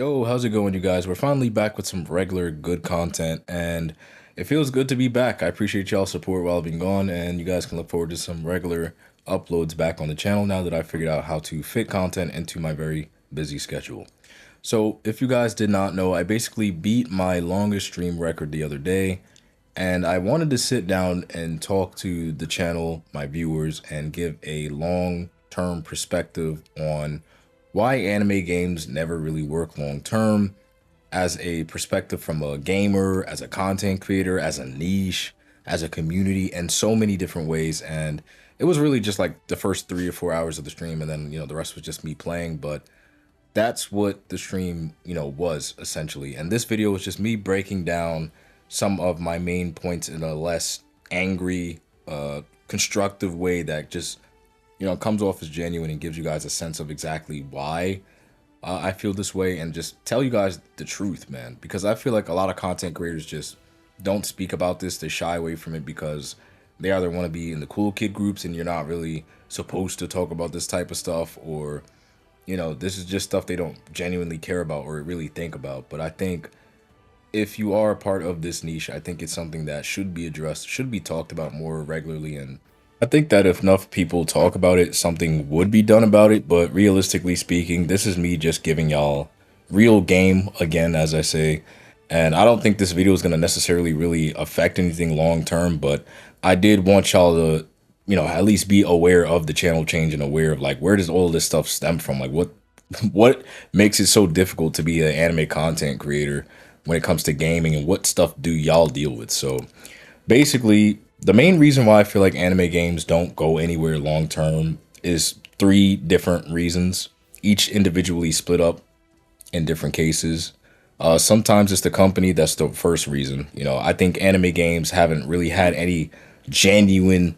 Yo, how's it going, you guys? We're finally back with some regular good content, and it feels good to be back. I appreciate y'all support while I've been gone, and you guys can look forward to some regular uploads back on the channel now that I figured out how to fit content into my very busy schedule. So, if you guys did not know, I basically beat my longest stream record the other day, and I wanted to sit down and talk to the channel, my viewers, and give a long-term perspective on why anime games never really work long-term, as a perspective from a gamer, as a content creator, as a niche, as a community, and so many different ways. And it was really just like the first 3 or 4 hours of the stream, and then the rest was just me playing. But that's what the stream was essentially. And this video was just me breaking down some of my main points in a less angry, constructive way that just comes off as genuine and gives you guys a sense of exactly why I feel this way, and just tell you guys the truth, man. Because I feel like a lot of content creators just don't speak about this. They shy away from it because they either want to be in the cool kid groups and you're not really supposed to talk about this type of stuff, or this is just stuff they don't genuinely care about or really think about. But I think if you are a part of this niche, I think it's something that should be addressed, should be talked about more regularly. And I think that if enough people talk about it, something would be done about it. But realistically speaking, this is me just giving y'all real game again, as I say. And I don't think this video is going to necessarily really affect anything long term, but I did want y'all to, at least be aware of the channel change and aware of like, where does all this stuff stem from? Like what makes it so difficult to be an anime content creator when it comes to gaming, and what stuff do y'all deal with? So basically, the main reason why I feel like anime games don't go anywhere long term is three different reasons, each individually split up in different cases. Sometimes it's the company. That's the first reason. I think anime games haven't really had any genuine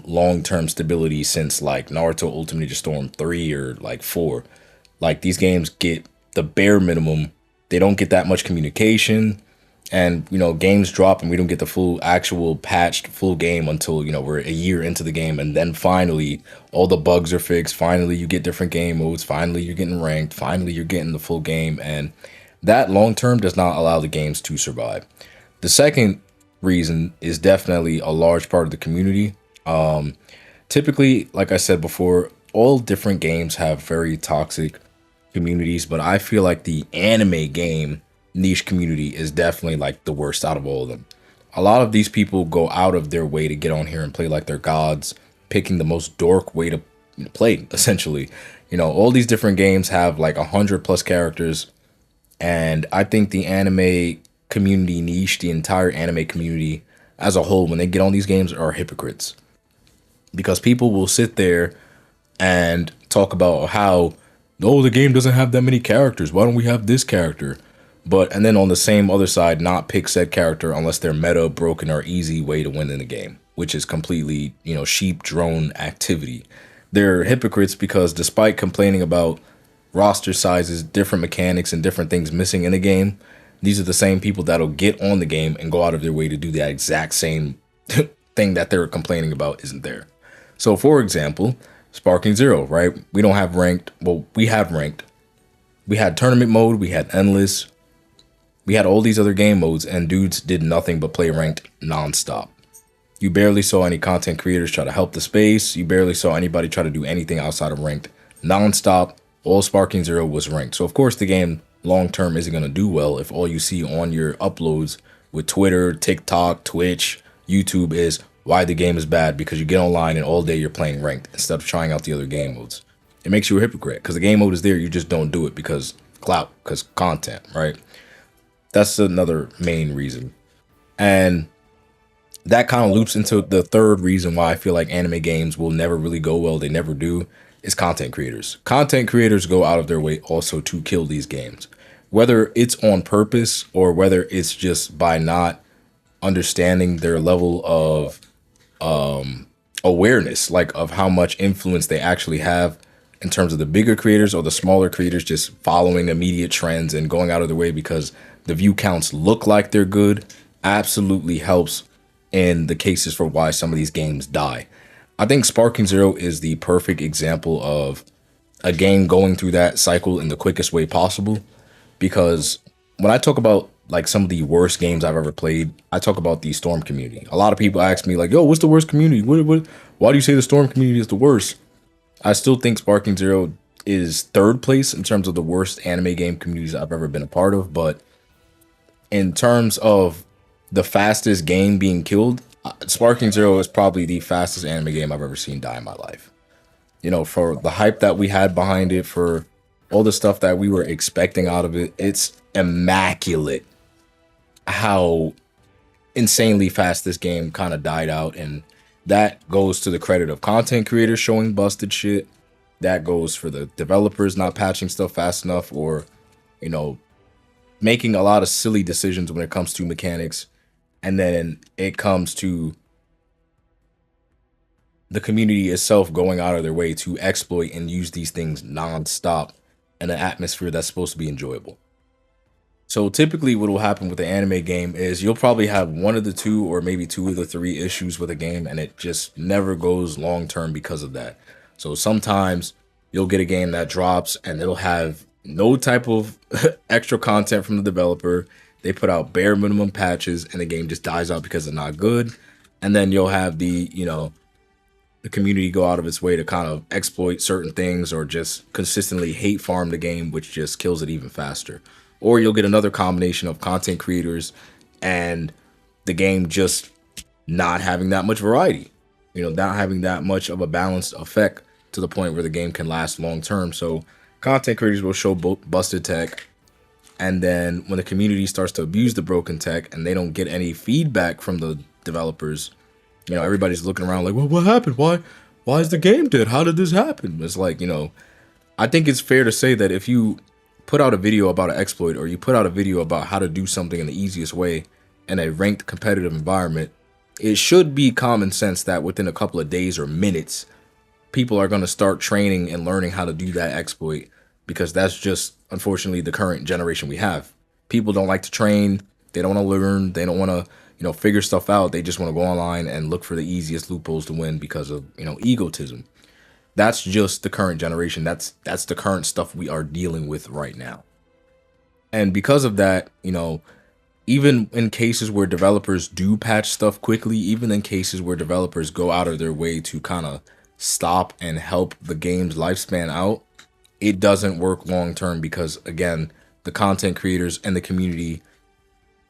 long-term stability since like Naruto Ultimate Ninja Storm 3 or like 4. Like, these games get the bare minimum. They don't get that much communication, and games drop and we don't get the full actual patched full game until we're a year into the game, and then finally all the bugs are fixed. Finally you get different game modes, finally you're getting ranked, finally you're getting the full game, and that long term does not allow the games to survive. The second reason is definitely a large part of the community. Typically, like I said before, all different games have very toxic communities, but I feel like the anime game niche community is definitely like the worst out of all of them. A lot of these people go out of their way to get on here and play like they're gods, picking the most dork way to play, essentially. All these different games have like 100+ characters, and I think the anime community niche, the entire anime community as a whole, when they get on these games, are hypocrites. Because people will sit there and talk about how, oh, the game doesn't have that many characters, why don't we have this character? And then on the same other side, not pick said character unless they're meta, broken, or easy way to win in the game, which is completely, sheep drone activity. They're hypocrites because despite complaining about roster sizes, different mechanics, and different things missing in a game, these are the same people that'll get on the game and go out of their way to do that exact same thing that they're complaining about isn't there. So for example, Sparking Zero, right? We don't have ranked. Well, we have ranked. We had tournament mode, we had endless, we had all these other game modes, and dudes did nothing but play ranked nonstop. You barely saw any content creators try to help the space. You barely saw anybody try to do anything outside of ranked. Nonstop, all Sparking Zero was ranked. So of course the game long term isn't going to do well if all you see on your uploads with Twitter, TikTok, Twitch, YouTube is why the game is bad, because you get online and all day you're playing ranked instead of trying out the other game modes. It makes you a hypocrite because the game mode is there, you just don't do it because clout, because content, right? That's another main reason. And that kind of loops into the third reason why I feel like anime games will never really go well. They never do. Is content creators. Content creators go out of their way also to kill these games, whether it's on purpose or whether it's just by not understanding their level of awareness, like of how much influence they actually have in terms of the bigger creators or the smaller creators just following immediate trends and going out of their way because the view counts look like they're good. Absolutely helps in the cases for why some of these games die. I think Sparking Zero is the perfect example of a game going through that cycle in the quickest way possible. Because when I talk about like some of the worst games I've ever played, I talk about the Storm community. A lot of people ask me like, "Yo, what's the worst community? Why do you say the Storm community is the worst?" I still think Sparking Zero is third place in terms of the worst anime game communities I've ever been a part of. But in terms of the fastest game being killed, Sparking Zero is probably the fastest anime game I've ever seen die in my life. You know, for the hype that we had behind it, for all the stuff that we were expecting out of it, it's immaculate how insanely fast this game kind of died out. And that goes to the credit of content creators showing busted shit. That goes for the developers not patching stuff fast enough, or, you know, making a lot of silly decisions when it comes to mechanics. And then it comes to the community itself going out of their way to exploit and use these things nonstop in an atmosphere that's supposed to be enjoyable. So typically what will happen with the anime game is you'll probably have one of the two or maybe two of the three issues with a game, and it just never goes long term because of that. So sometimes you'll get a game that drops and it'll have no type of extra content from the developer. They put out bare minimum patches and the game just dies out because it's not good. And then you'll have the community go out of its way to kind of exploit certain things or just consistently hate farm the game, which just kills it even faster. Or you'll get another combination of content creators and the game just not having that much variety, you know, not having that much of a balanced effect to the point where the game can last long term. So content creators will show busted tech, and then when the community starts to abuse the broken tech and they don't get any feedback from the developers, you know, everybody's looking around like, well, what happened? Why is the game dead? How did this happen? It's like, you know, I think it's fair to say that if you put out a video about an exploit, or you put out a video about how to do something in the easiest way in a ranked competitive environment, it should be common sense that within a couple of days or minutes, people are going to start training and learning how to do that exploit, because that's just, unfortunately, the current generation we have. People don't like to train. They don't want to learn. They don't want to, you know, figure stuff out. They just want to go online and look for the easiest loopholes to win because of, you know, egotism. That's just the current generation. That's the current stuff we are dealing with right now. And because of that, you know, even in cases where developers do patch stuff quickly, even in cases where developers go out of their way to kind of stop and help the game's lifespan out, it doesn't work long term, because again, the content creators and the community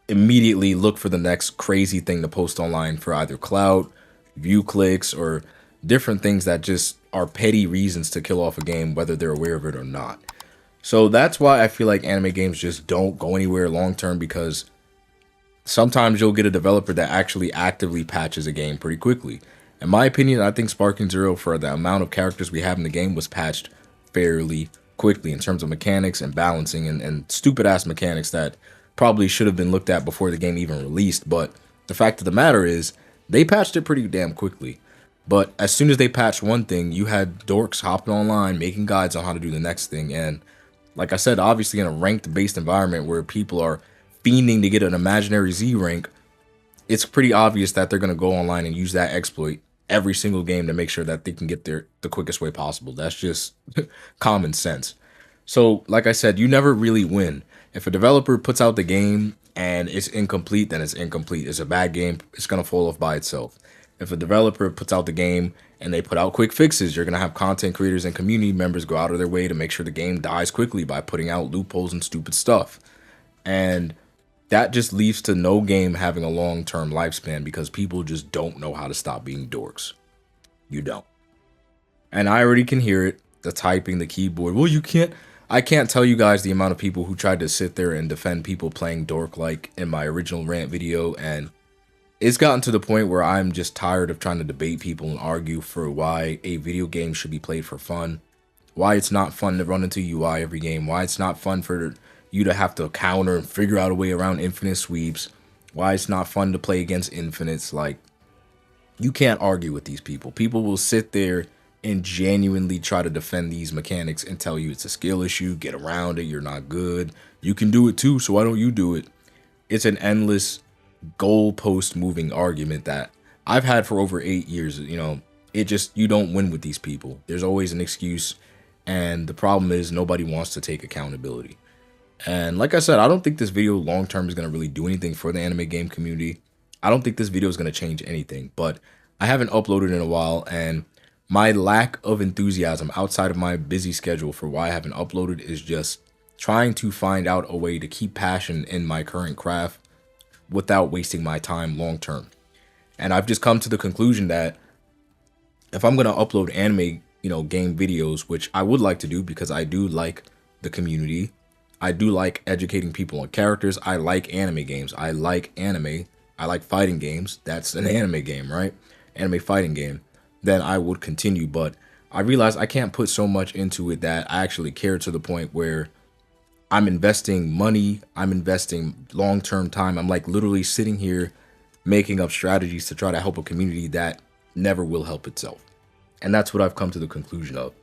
immediately look for the next crazy thing to post online for either clout, view clicks, or different things that just are petty reasons to kill off a game, whether they're aware of it or not. So that's why I feel like anime games just don't go anywhere long term, because sometimes you'll get a developer that actually actively patches a game pretty quickly. In my opinion, I think Sparking Zero, for the amount of characters we have in the game, was patched fairly quickly in terms of mechanics and balancing and stupid ass mechanics that probably should have been looked at before the game even released. But the fact of the matter is, they patched it pretty damn quickly. But as soon as they patched one thing, you had dorks hopping online, making guides on how to do the next thing. And like I said, obviously in a ranked based environment where people are fiending to get an imaginary Z rank, it's pretty obvious that they're going to go online and use that exploit every single game to make sure that they can get there the quickest way possible. That's just common sense. So like I said, you never really win. If a developer puts out the game and it's incomplete, then it's incomplete. It's a bad game. It's going to fall off by itself. If a developer puts out the game and they put out quick fixes, you're going to have content creators and community members go out of their way to make sure the game dies quickly by putting out loopholes and stupid stuff. And that just leads to no game having a long-term lifespan, because people just don't know how to stop being dorks. You don't. And I already can hear it. The typing, the keyboard. Well, I can't tell you guys the amount of people who tried to sit there and defend people playing dork-like in my original rant video, and it's gotten to the point where I'm just tired of trying to debate people and argue for why a video game should be played for fun, why it's not fun to run into UI every game, why it's not fun for you to have to counter and figure out a way around infinite sweeps, why it's not fun to play against infinites. Like, you can't argue with these people. People will sit there and genuinely try to defend these mechanics and tell you it's a skill issue, get around it, you're not good, you can do it too, so why don't you do it? It's an endless goalpost moving argument that I've had for over 8 years. You know, it just, you don't win with these people. There's always an excuse. And the problem is nobody wants to take accountability. And like I said, I don't think this video long term is going to really do anything for the anime game community. I don't think this video is going to change anything, but I haven't uploaded in a while, and my lack of enthusiasm outside of my busy schedule for why I haven't uploaded is just trying to find out a way to keep passion in my current craft without wasting my time long term. And I've just come to the conclusion that if I'm going to upload anime, game videos, which I would like to do because I do like the community, I do like educating people on characters. I like anime games. I like anime. I like fighting games. That's an anime game, right? Anime fighting game. Then I would continue. But I realized I can't put so much into it that I actually care to the point where I'm investing money. I'm investing long-term time. I'm like literally sitting here making up strategies to try to help a community that never will help itself. And that's what I've come to the conclusion of.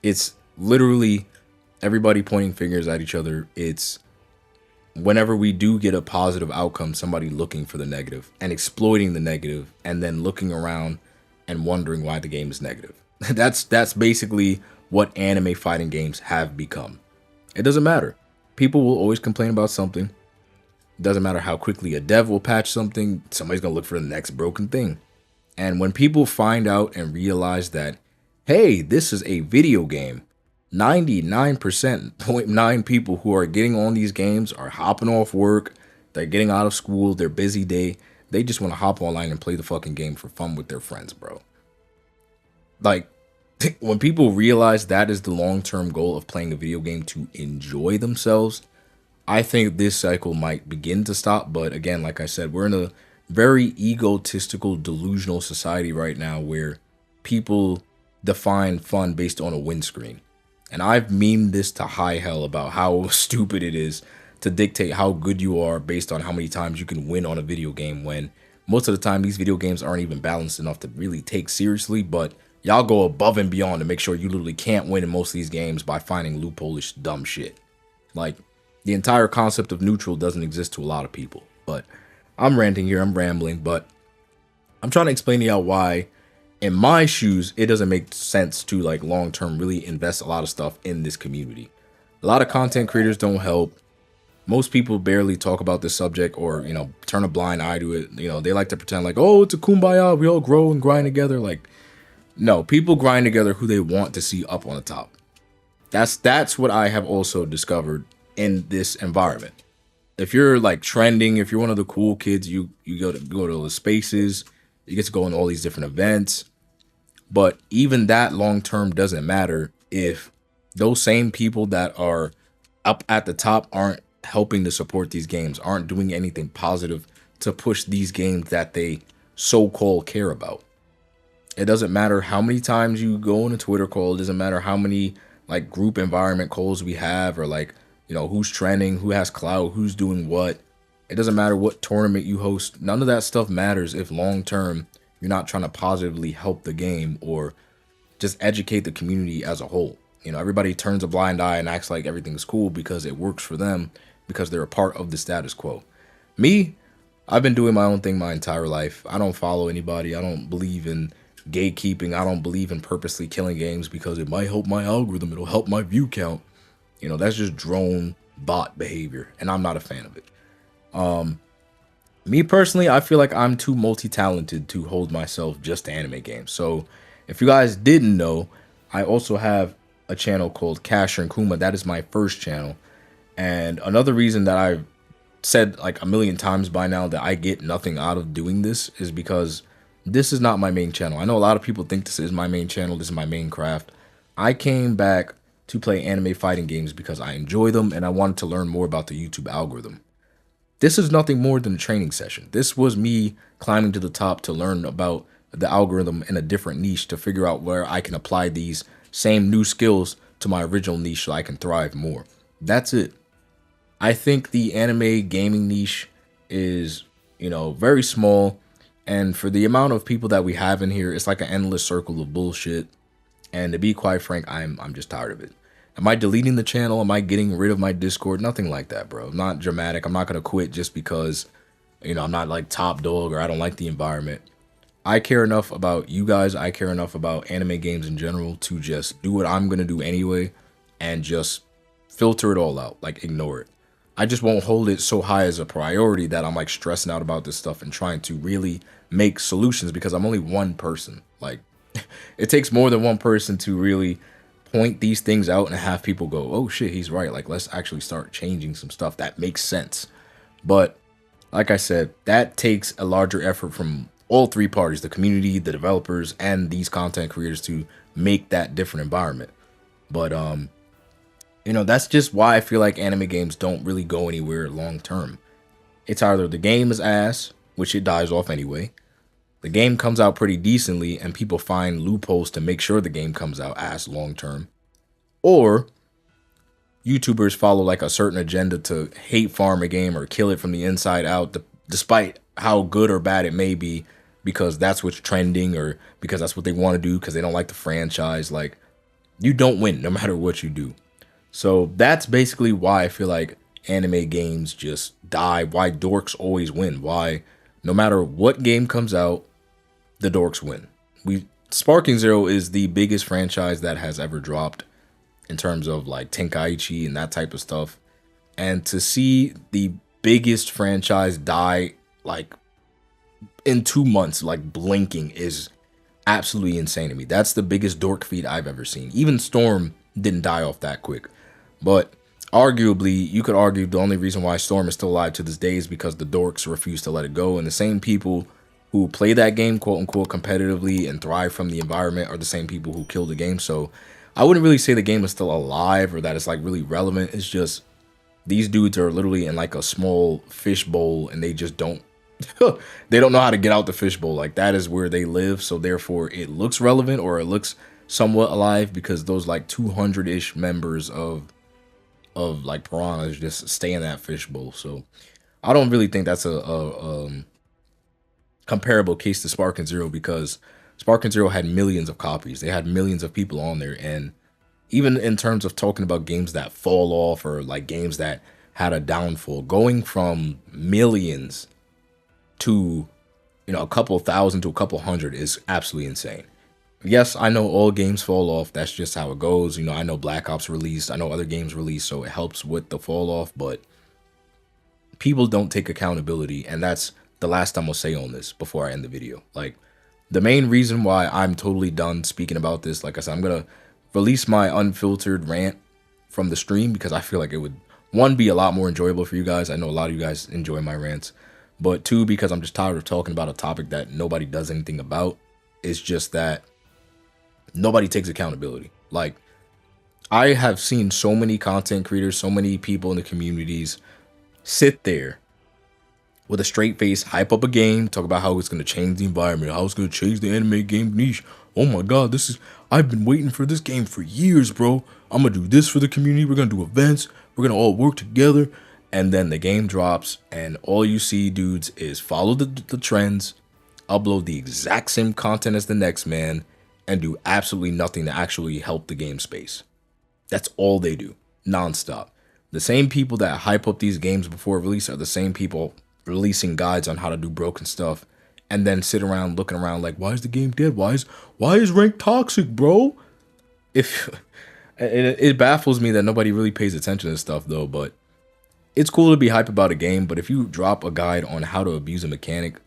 It's literally everybody pointing fingers at each other. It's whenever we do get a positive outcome, somebody looking for the negative and exploiting the negative and then looking around and wondering why the game is negative. That's basically what anime fighting games have become. It doesn't matter. People will always complain about something. It doesn't matter how quickly a dev will patch something. Somebody's going to look for the next broken thing. And when people find out and realize that, hey, this is a video game, 99.9% people who are getting on these games are hopping off work, they're getting out of school, their busy day, they just want to hop online and play the fucking game for fun with their friends, bro. Like, when people realize that is the long-term goal of playing a video game to enjoy themselves, I think this cycle might begin to stop. But again, like I said, we're in a very egotistical, delusional society right now where people define fun based on a win screen. And I've memed this to high hell about how stupid it is to dictate how good you are based on how many times you can win on a video game, when most of the time these video games aren't even balanced enough to really take seriously. But y'all go above and beyond to make sure you literally can't win in most of these games by finding loophole-ish dumb shit. Like, the entire concept of neutral doesn't exist to a lot of people. But I'm ranting here, I'm rambling, but I'm trying to explain to y'all why, in my shoes, it doesn't make sense to like long-term really invest a lot of stuff in this community. A lot of content creators don't help. Most people barely talk about this subject or, turn a blind eye to it. They like to pretend like, oh, it's a kumbaya, we all grow and grind together. Like, no, people grind together who they want to see up on the top. That's what I have also discovered in this environment. If you're like trending, if you're one of the cool kids, you go to the spaces, you get to go on all these different events. But even that long term doesn't matter if those same people that are up at the top aren't helping to support these games, aren't doing anything positive to push these games that they so-called care about. It doesn't matter how many times you go on a Twitter call. It doesn't matter how many like group environment calls we have, or like, who's trending, who has clout, who's doing what. It doesn't matter what tournament you host. None of that stuff matters if long term you're not trying to positively help the game or just educate the community as a whole. Everybody turns a blind eye and acts like everything's cool because it works for them, because they're a part of the status quo. Me, I've been doing my own thing my entire life. I don't follow anybody. I don't believe in gatekeeping. I don't believe in purposely killing games because it might help my algorithm. It'll help my view count. That's just drone bot behavior, and I'm not a fan of it. Me personally, I feel like I'm too multi-talented to hold myself just to anime games. So if you guys didn't know, I also have a channel called Casher and Kuma. That is my first channel. And another reason that I've said like a million times by now that I get nothing out of doing this is because this is not my main channel. I know a lot of people think this is my main channel. This is my main craft. I came back to play anime fighting games because I enjoy them and I wanted to learn more about the YouTube algorithm. This is nothing more than a training session. This was me climbing to the top to learn about the algorithm in a different niche, to figure out where I can apply these same new skills to my original niche so I can thrive more. That's it. I think the anime gaming niche is, very small. And for the amount of people that we have in here, it's like an endless circle of bullshit. And to be quite frank, I'm just tired of it. Am I deleting the channel? Am I getting rid of my Discord? Nothing like that, bro. I'm not dramatic. I'm not going to quit just because, I'm not like top dog or I don't like the environment. I care enough about you guys, I care enough about anime games in general to just do what I'm gonna do anyway and just filter it all out, like ignore it. I just won't hold it so high as a priority that I'm like stressing out about this stuff and trying to really make solutions because I'm only one person. Like it takes more than one person to really point these things out and have people go, "Oh shit, he's right. Like let's actually start changing some stuff that makes sense." But like I said, that takes a larger effort from all three parties, the community, the developers, and these content creators to make that different environment. But that's just why I feel like anime games don't really go anywhere long term. It's either the game is ass, which it dies off anyway. The game comes out pretty decently and people find loopholes to make sure the game comes out ass long term. Or YouTubers follow like a certain agenda to hate farm a game or kill it from the inside out, despite how good or bad it may be, because that's what's trending or because that's what they want to do because they don't like the franchise. Like, you don't win no matter what you do. So that's basically why I feel like anime games just die, why dorks always win, why no matter what game comes out, the dorks win. Sparking Zero is the biggest franchise that has ever dropped in terms of like Tenkaichi and that type of stuff. And to see the biggest franchise die like in 2 months, like blinking, is absolutely insane to me. That's the biggest dork feat I've ever seen. Even Storm didn't die off that quick. But arguably, you could argue the only reason why Storm is still alive to this day is because the dorks refuse to let it go. And the same people who play that game, quote unquote, competitively and thrive from the environment are the same people who kill the game. So I wouldn't really say the game is still alive or that it's like really relevant. It's just these dudes are literally in like a small fishbowl and they just don't they don't know how to get out the fishbowl. Like that is where they live. So therefore it looks relevant or it looks somewhat alive because those like 200-ish members of like piranhas just stay in that fishbowl. So I don't really think that's a comparable case to Sparking Zero because Sparking Zero had millions of copies. They had millions of people on there. And even in terms of talking about games that fall off or like games that had a downfall, going from millions to, a couple thousand to a couple hundred is absolutely insane. Yes, I know all games fall off. That's just how it goes. I know Black Ops released. I know other games released, so it helps with the fall off. But people don't take accountability, and that's the last time I'll say on this before I end the video. Like, the main reason why I'm totally done speaking about this, like I said, I'm going to release my unfiltered rant from the stream because I feel like it would, one, be a lot more enjoyable for you guys. I know a lot of you guys enjoy my rants. But two, because I'm just tired of talking about a topic that nobody does anything about. It's just that nobody takes accountability. Like, I have seen so many content creators, so many people in the communities sit there with a straight face, hype up a game, talk about how it's going to change the environment, how it's going to change the anime game niche. Oh my god, I've been waiting for this game for years, bro. I'm going to do this for the community. We're going to do events. We're going to all work together. And then the game drops and all you see, dudes, is follow the trends, upload the exact same content as the next man, and do absolutely nothing to actually help the game space. That's all they do, nonstop. The same people that hype up these games before release are the same people releasing guides on how to do broken stuff and then sit around looking around like, why is the game dead? Why is ranked toxic, bro? If it baffles me that nobody really pays attention to this stuff though, but it's cool to be hype about a game, but if you drop a guide on how to abuse a mechanic,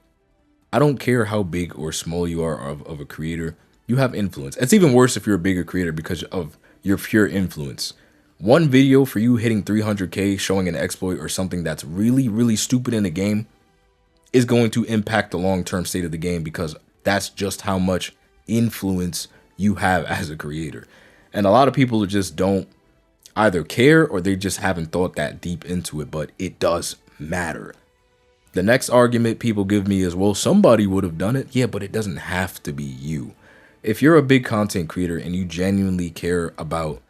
I don't care how big or small you are of a creator, you have influence. It's even worse if you're a bigger creator because of your pure influence. One video for you hitting 300k showing an exploit or something that's really, really stupid in the game is going to impact the long-term state of the game because that's just how much influence you have as a creator. And a lot of people just don't either care or they just haven't thought that deep into it, but it does matter. The next argument people give me is, well, somebody would have done it. Yeah, but it doesn't have to be you. If you're a big content creator and you genuinely care about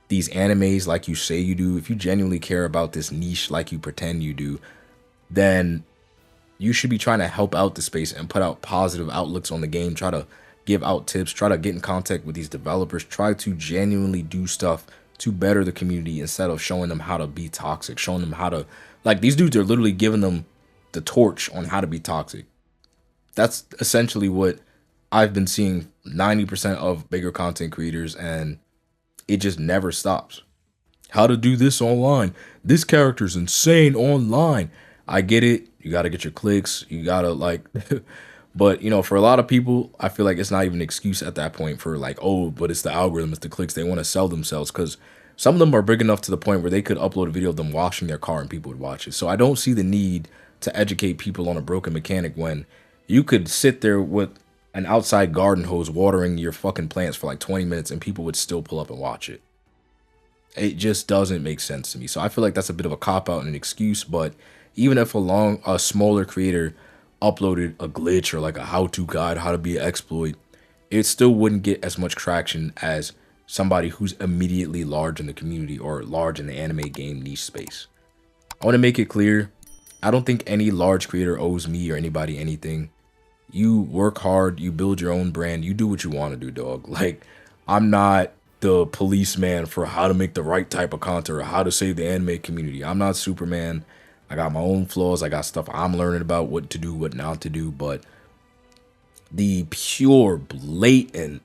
these animes like you say you do, if you genuinely care about this niche like you pretend you do, then you should be trying to help out the space and put out positive outlooks on the game, try to give out tips, try to get in contact with these developers, try to genuinely do stuff to better the community instead of showing them how to be toxic, showing them how to, like, these dudes are literally giving them the torch on how to be toxic. That's essentially what I've been seeing 90% of bigger content creators, and it just never stops. How to do this online. This character's insane online. I get it. You got to get your clicks. You got to like, but you know, for a lot of people, I feel like it's not even an excuse at that point for like, oh, but it's the algorithm, it's the clicks. They want to sell themselves because some of them are big enough to the point where they could upload a video of them washing their car and people would watch it. So I don't see the need to educate people on a broken mechanic when you could sit there with an outside garden hose watering your fucking plants for like 20 minutes and people would still pull up and watch it. It just doesn't make sense to me. So I feel like that's a bit of a cop out and an excuse. But even if a smaller creator uploaded a glitch or like a how-to guide, how to be an exploit, it still wouldn't get as much traction as somebody who's immediately large in the community or large in the anime game niche space. I want to make it clear, I don't think any large creator owes me or anybody anything. You work hard, you build your own brand, you do what you want to do, dog. Like, I'm not the policeman for how to make the right type of content or how to save the anime community. I'm not Superman. I got my own flaws. I got stuff I'm learning about, what to do, what not to do. But the pure, blatant,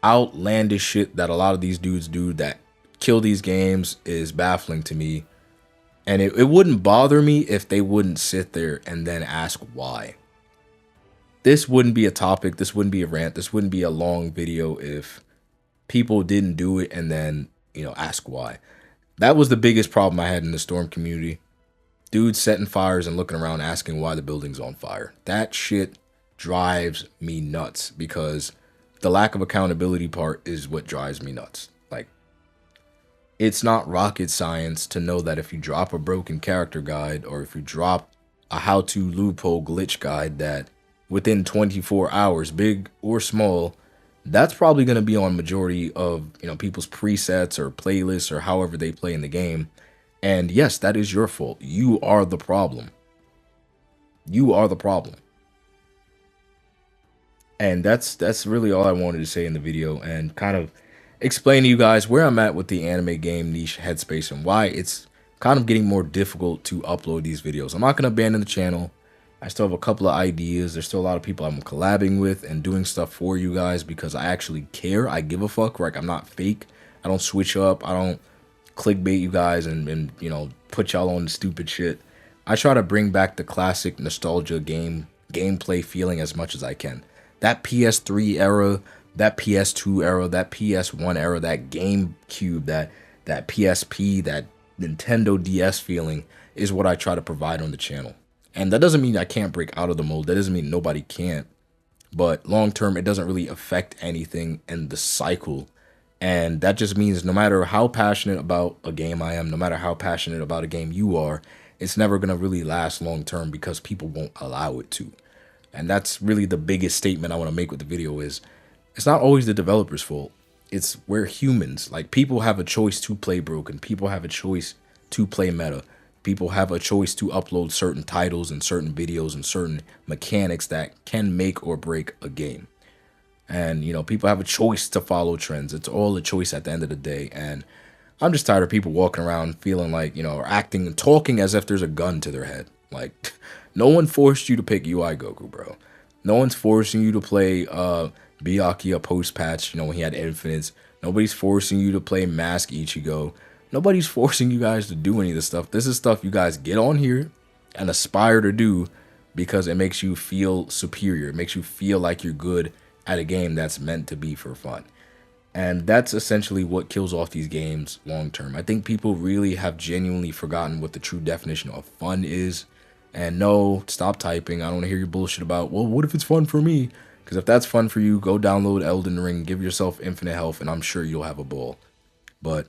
outlandish shit that a lot of these dudes do that kill these games is baffling to me. And it wouldn't bother me if they wouldn't sit there and then ask why. This wouldn't be a topic. This wouldn't be a rant. This wouldn't be a long video if people didn't do it and then, you know, ask why. That was the biggest problem I had in the Storm community. Dudes setting fires and looking around asking why the building's on fire. That shit drives me nuts because the lack of accountability part is what drives me nuts. Like, it's not rocket science to know that if you drop a broken character guide or if you drop a how-to loophole glitch guide that within 24 hours, big or small, that's probably going to be on majority of, you know, people's presets or playlists or however they play in the game. And yes, that is your fault. You are the problem. You are the problem. And that's really all I wanted to say in the video and kind of explain to you guys where I'm at with the anime game niche headspace and why it's kind of getting more difficult to upload these videos. I'm not going to abandon the channel. I still have a couple of ideas. There's still a lot of people I'm collabing with and doing stuff for you guys because I actually care. I give a fuck. Like, I'm not fake. I don't switch up. I don't clickbait you guys and you know, put y'all on stupid shit. I try to bring back the classic nostalgia gameplay feeling as much as I can. That PS3 era, that PS2 era, that PS1 era, that GameCube, that PSP, that Nintendo DS feeling is what I try to provide on the channel. And that doesn't mean I can't break out of the mold. That doesn't mean nobody can't. But long term, it doesn't really affect anything in the cycle. And that just means no matter how passionate about a game I am, no matter how passionate about a game you are, it's never going to really last long term because people won't allow it to. And that's really the biggest statement I want to make with the video is it's not always the developer's fault. It's we're humans. Like, people have a choice to play broken. People have a choice to play meta. People have a choice to upload certain titles and certain videos and certain mechanics that can make or break a game. And, you know, people have a choice to follow trends. It's all a choice at the end of the day. And I'm just tired of people walking around feeling like, you know, or acting and talking as if there's a gun to their head. Like, no one forced you to pick UI Goku, bro. No one's forcing you to play Byakuya post-patch, you know, when he had infinites. Nobody's forcing you to play Mask Ichigo. Nobody's forcing you guys to do any of this stuff. This is stuff you guys get on here and aspire to do because it makes you feel superior. It makes you feel like you're good at a game that's meant to be for fun. And that's essentially what kills off these games long term. I think people really have genuinely forgotten what the true definition of fun is. And no, stop typing. I don't want to hear your bullshit about, well, what if it's fun for me? Because if that's fun for you, go download Elden Ring, give yourself infinite health, and I'm sure you'll have a ball. But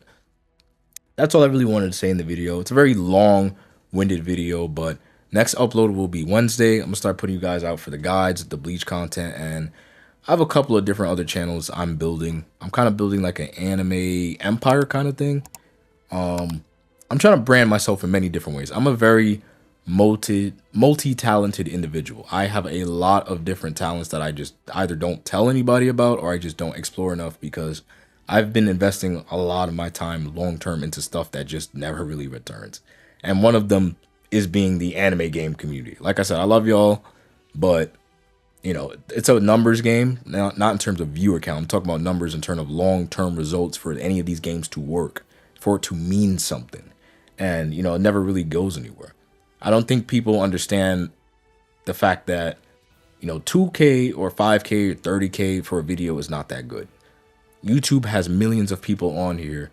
that's all I really wanted to say in the video. It's a very long-winded video, but next upload will be Wednesday. I'm going to start putting you guys out for the guides, the Bleach content, and I have a couple of different other channels I'm building. I'm kind of building like an anime empire kind of thing. I'm trying to brand myself in many different ways. I'm a very multi-talented individual. I have a lot of different talents that I just either don't tell anybody about or I just don't explore enough because I've been investing a lot of my time long-term into stuff that just never really returns. And one of them is being the anime game community. Like I said, I love y'all, but You know, it's a numbers game, not in terms of viewer count. I'm talking about numbers in terms of long-term results for any of these games to work, for it to mean something. And, you know, it never really goes anywhere. I don't think people understand the fact that, you know, 2K or 5K or 30K for a video is not that good. YouTube has millions of people on here,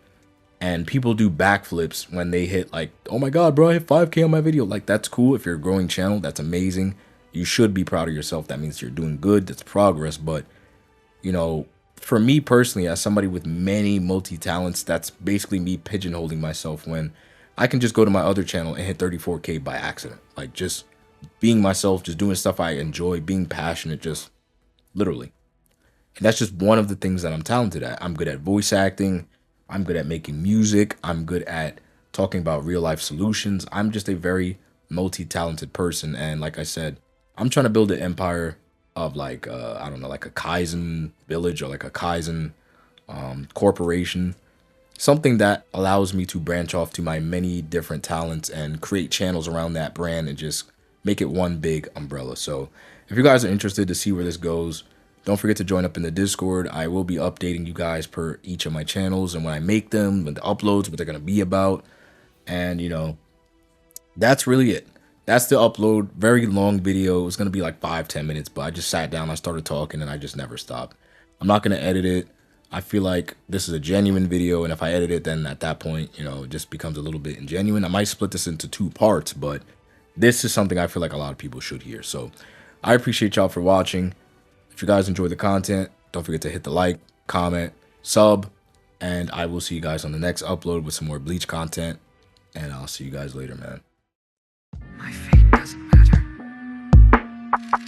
and people do backflips when they hit like, oh my god, bro, I hit 5K on my video. Like, that's cool. If you're a growing channel, that's amazing. You should be proud of yourself. That means you're doing good. That's progress. But, you know, for me personally, as somebody with many multi-talents, that's basically me pigeonholing myself when I can just go to my other channel and hit 34K by accident. Like, just being myself, just doing stuff I enjoy, being passionate, just literally. And that's just one of the things that I'm talented at. I'm good at voice acting. I'm good at making music. I'm good at talking about real life solutions. I'm just a very multi-talented person. And like I said, I'm trying to build an empire of like, I don't know, like a Kaizen village or like a Kaizen corporation. Something that allows me to branch off to my many different talents and create channels around that brand and just make it one big umbrella. So if you guys are interested to see where this goes, don't forget to join up in the Discord. I will be updating you guys per each of my channels and when I make them, when the uploads, what they're going to be about. And, you know, that's really it. That's the upload. Very long video. It was going to be like 5-10 minutes, but I just sat down, I started talking, and I just never stopped. I'm not going to edit it. I feel like this is a genuine video, and if I edit it, then at that point, you know, it just becomes a little bit ingenuine. I might split this into 2 parts, but this is something I feel like a lot of people should hear. So I appreciate y'all for watching. If you guys enjoy the content, don't forget to hit the like, comment, sub, and I will see you guys on the next upload with some more Bleach content. And I'll see you guys later, man. My fate doesn't matter.